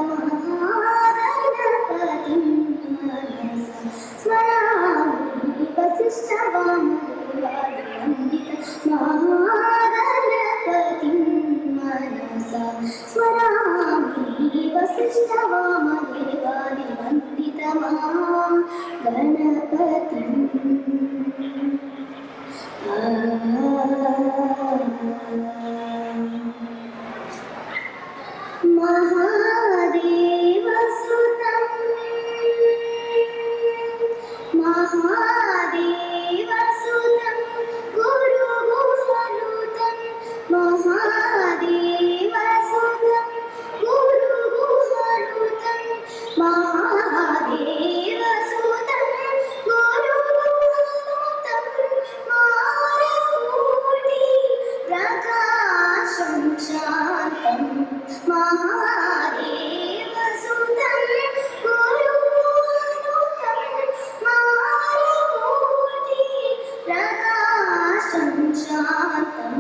महागणपतिं मनसा स्मरामि वसिष्ठवामदेवादिवन्दितं महागणपतिं मनसा स्मरामि वसिष्ठवामदेवादिवन्दितं महागणपतिम् महादेवसुतं महादेवसुतं गुरुगुहनुतं महादेवसुतं गुरुगुहनुतं महादेवसुतं गुरुगुहनुतं मारकोटि प्रकाशं शान्तं महादेवसुतं गुरुगुहनुतं मारकोटि प्रकाशं शान्तं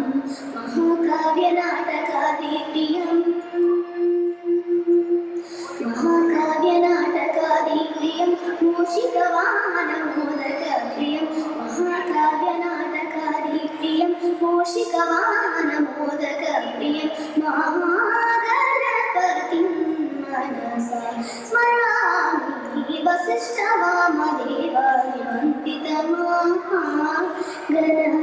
महाकाव्यनाटकादिप्रियं महाकाव्यनाटकादिप्रियं मूषिकवाहनमोदकप्रियं महाकाव्यनाटकादिप्रियं मूषिकवाहनमोदकप्रियं महागणपतिं मनसा स्मरामि वसिष्ठवामदेवादिवन्दितं महागणपतिम्